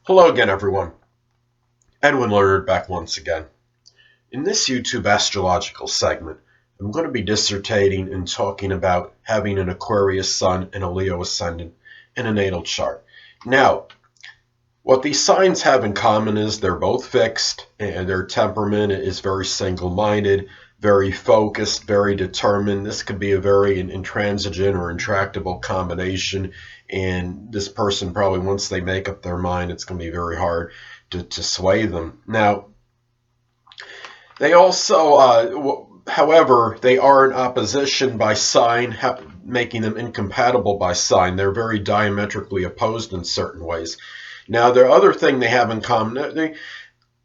Hello again, everyone. Edwin Learnard back once again. In this YouTube astrological segment, I'm going to be dissertating and talking about having an Aquarius Sun and a Leo Ascendant in a natal chart. Now, what these signs have in common is they're both fixed, and their temperament is very single-minded, very focused, very determined. This could be a very intransigent or intractable combination, and this person probably, once they make up their mind, it's going to be very hard to sway them. Now, they also, however, they are in opposition by sign, making them incompatible by sign. They're very diametrically opposed in certain ways. Now, the other thing they have in common,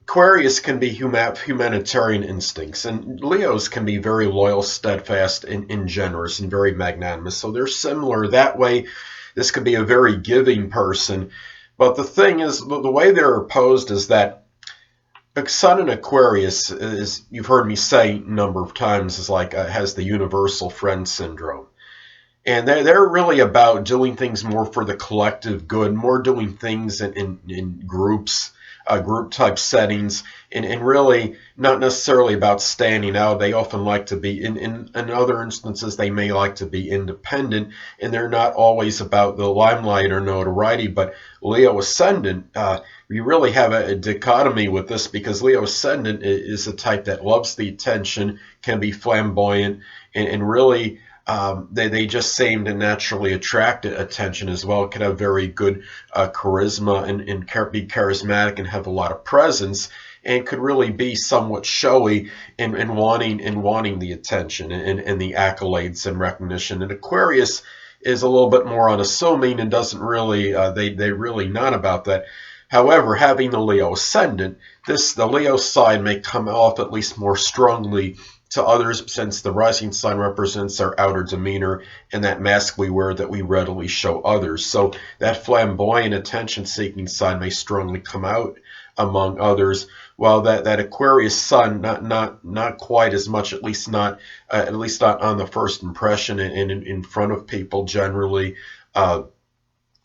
Aquarius can be humanitarian instincts, and Leos can be very loyal, steadfast, and generous, and very magnanimous. So they're similar that way. This could be a very giving person. But the thing is, the way they're opposed is that the Sun in Aquarius is, you've heard me say a number of times, is like has the universal friend syndrome. And they're really about doing things more for the collective good, more doing things in groups, group type settings, and really not necessarily about standing out. They often like to be, in other instances, they may like to be independent, and they're not always about the limelight or notoriety. But Leo Ascendant, you really have a dichotomy with this, because Leo Ascendant is a type that loves the attention, can be flamboyant, and really they just seem to naturally attract attention as well. Can have very good charisma and be charismatic and have a lot of presence, and could really be somewhat showy in wanting the attention and the accolades and recognition. And Aquarius is a little bit more unassuming and doesn't really they're really not about that. However, having the Leo Ascendant, the Leo side may come off at least more strongly to others, since the rising sign represents our outer demeanor and that mask we wear that we readily show others. So that flamboyant, attention-seeking side may strongly come out among others, while that Aquarius Sun not quite as much, at least not on the first impression and in front of people generally.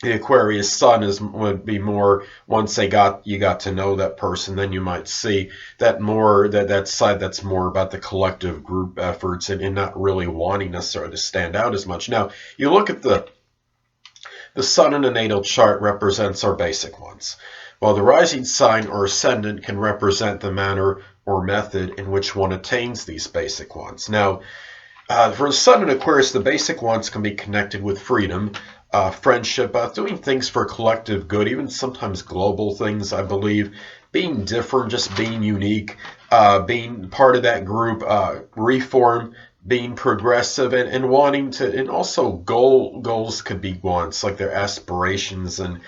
The Aquarius Sun would be more, once you got to know that person, then you might see that more that side that's more about the collective group efforts and not really wanting necessarily to stand out as much. Now, you look at the Sun in a natal chart represents our basic ones, while the rising sign or ascendant can represent the manner or method in which one attains these basic ones. Now, for the Sun in Aquarius, the basic ones can be connected with freedom, friendship, doing things for collective good, even sometimes global things, I believe, being different, just being unique, being part of that group, reform, being progressive, and wanting to, and also goals could be wants, like their aspirations, and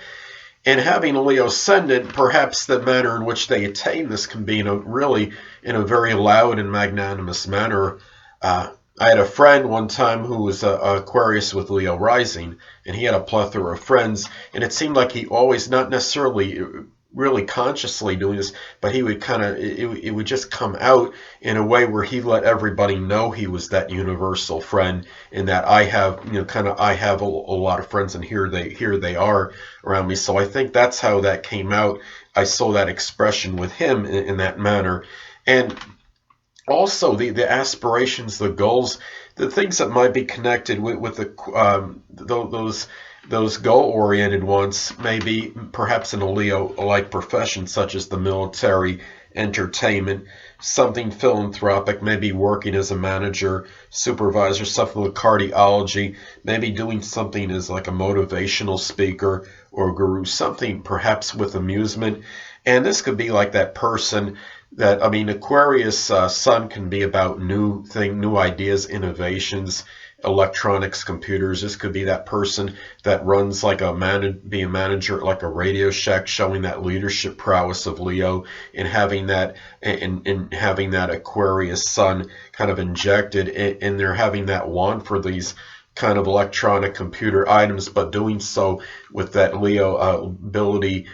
having a Leo Ascendant, perhaps the manner in which they attain this can be in a very loud and magnanimous manner. I had a friend one time who was Aquarius with Leo rising, and he had a plethora of friends, and it seemed like he always, not necessarily really consciously doing this, but he would it would just come out in a way where he let everybody know he was that universal friend, and that I have, I have a lot of friends, and here they are around me. So I think that's how that came out. I saw that expression with him in that manner. And also, the aspirations, the goals, the things that might be connected with those goal-oriented ones, maybe perhaps in a Leo-like profession, such as the military, entertainment, something philanthropic, maybe working as a manager, supervisor, something with cardiology, maybe doing something as like a motivational speaker or guru, something perhaps with amusement. And this could be like that person that, Aquarius Sun can be about new ideas, innovations, electronics, computers. This could be that person that runs like be a manager, like a Radio Shack, showing that leadership prowess of Leo, and having that Aquarius Sun kind of injected, and they're having that wand for these kind of electronic computer items, but doing so with that Leo ability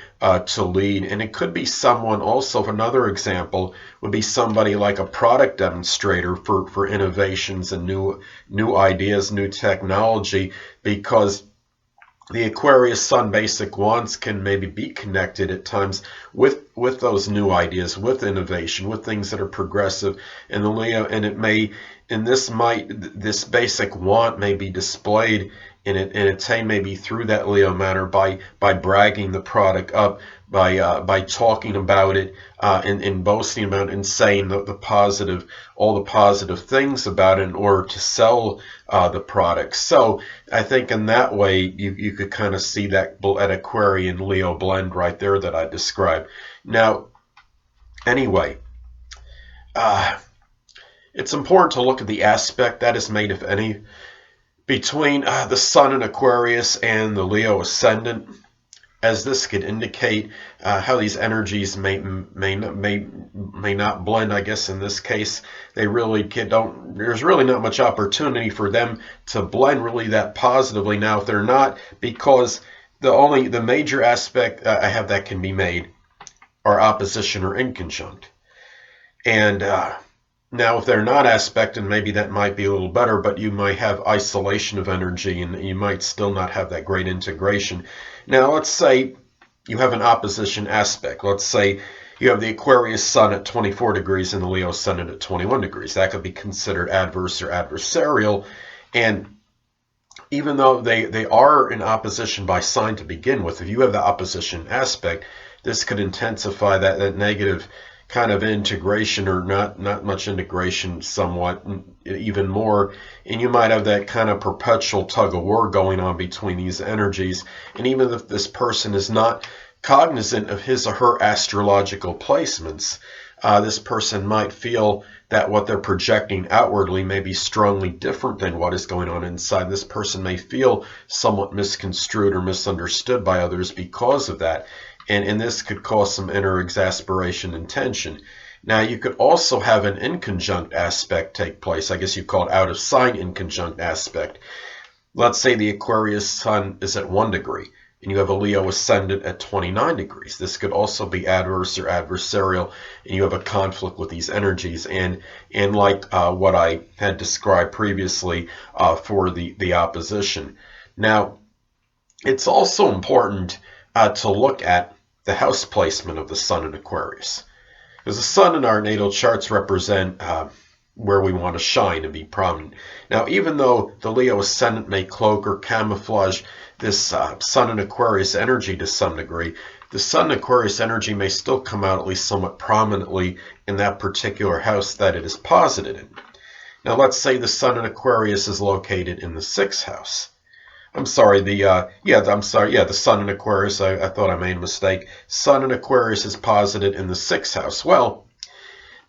to lead. And it could be someone also, another example would be somebody like a product demonstrator for innovations and new ideas, new technology, because the Aquarius Sun basic wants can maybe be connected at times with those new ideas, with innovation, with things that are progressive. And the Leo, and it may, and this basic want may be displayed in it, and it's maybe through that Leo manner by bragging the product up, by talking about it, and boasting about it, and saying the positive, all the positive things about it in order to sell the product. So I think in that way you could kind of see that Aquarian Leo blend right there that I described. Now, anyway, it's important to look at the aspect that is made, if any, between the Sun in Aquarius and the Leo Ascendant, as this could indicate how these energies may not blend. I guess in this case, they really don't. There's really not much opportunity for them to blend really that positively. Now, if they're not, because the major aspect I have that can be made are opposition or inconjunct, and now, if they're not aspected, maybe that might be a little better, but you might have isolation of energy and you might still not have that great integration. Now, let's say you have an opposition aspect. Let's say you have the Aquarius Sun at 24 degrees and the Leo Ascendant at 21 degrees. That could be considered adverse or adversarial. And even though they are in opposition by sign to begin with, if you have the opposition aspect, this could intensify that negative kind of integration, or not much integration, somewhat even more, and you might have that kind of perpetual tug of war going on between these energies. And even if this person is not cognizant of his or her astrological placements, this person might feel that what they're projecting outwardly may be strongly different than what is going on inside. This person may feel somewhat misconstrued or misunderstood by others because of that. And this could cause some inner exasperation and tension. Now, you could also have an inconjunct aspect take place. I guess you call it out of sign inconjunct aspect. Let's say the Aquarius Sun is at 1 degree and you have a Leo Ascendant at 29 degrees. This could also be adverse or adversarial, and you have a conflict with these energies. And like what I had described previously for the opposition. Now, it's also important to look at the house placement of the Sun in Aquarius, because the Sun in our natal charts represent where we want to shine and be prominent. Now, even though the Leo Ascendant may cloak or camouflage this Sun in Aquarius energy to some degree, the Sun in Aquarius energy may still come out at least somewhat prominently in that particular house that it is posited in. Now, let's say the Sun in Aquarius is located in the 6th house. I'm sorry, the Sun in Aquarius, I thought I made a mistake. Sun in Aquarius is posited in the 6th house. Well,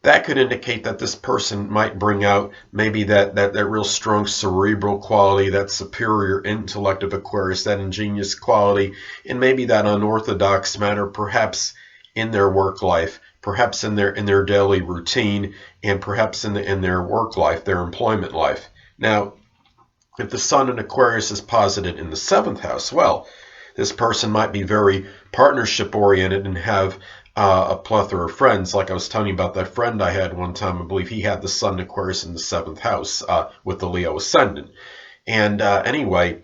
that could indicate that this person might bring out maybe that real strong cerebral quality, that superior intellect of Aquarius, that ingenious quality, and maybe that unorthodox matter, perhaps in their work life, perhaps in their daily routine, and perhaps in their work life, their employment life. Now, if the Sun in Aquarius is posited in the 7th house, well, this person might be very partnership-oriented and have a plethora of friends. Like I was telling you about that friend I had one time, I believe he had the Sun in Aquarius in the 7th house with the Leo Ascendant. And anyway,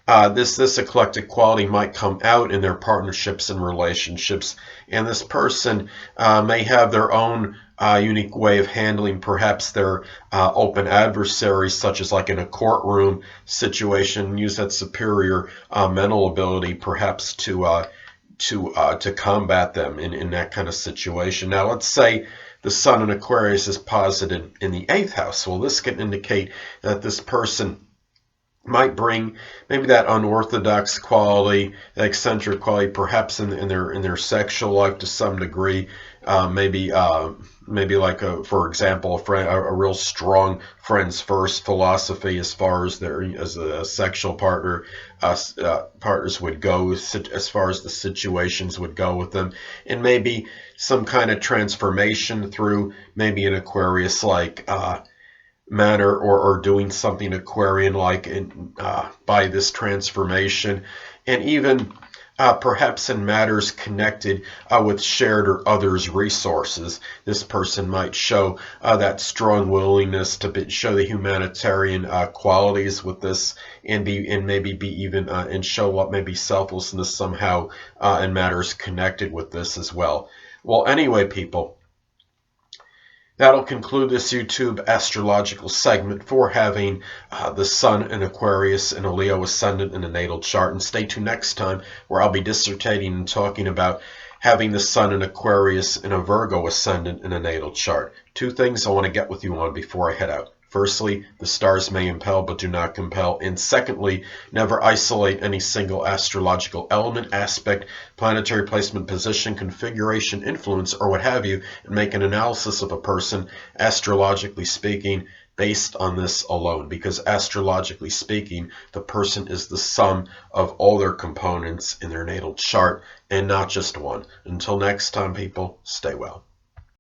this eclectic quality might come out in their partnerships and relationships, and this person may have their own unique way of handling perhaps their open adversaries, such as like in a courtroom situation, use that superior mental ability perhaps to combat them in that kind of situation. Now, let's say the Sun in Aquarius is posited in the 8th house. Well, this can indicate that this person might bring maybe that unorthodox quality, that eccentric quality, perhaps in their sexual life to some degree. Maybe like for example, a real strong friends first philosophy as far as as a sexual partners would go, as far as the situations would go with them, and maybe some kind of transformation through maybe an Aquarius like manner, or doing something Aquarian like by this transformation. And even perhaps in matters connected with shared or others' resources. This person might show that strong willingness to show the humanitarian qualities with this, and maybe be even and show what maybe selflessness somehow in matters connected with this as well. Well, anyway, people, that'll conclude this YouTube astrological segment for having the Sun in Aquarius and a Leo Ascendant in a natal chart. And stay tuned next time where I'll be dissertating and talking about having the Sun in Aquarius and a Virgo Ascendant in a natal chart. Two things I want to get with you on before I head out. Firstly, the stars may impel but do not compel. And secondly, never isolate any single astrological element, aspect, planetary placement, position, configuration, influence, or what have you, and make an analysis of a person, astrologically speaking, based on this alone. Because astrologically speaking, the person is the sum of all their components in their natal chart and not just one. Until next time, people, stay well.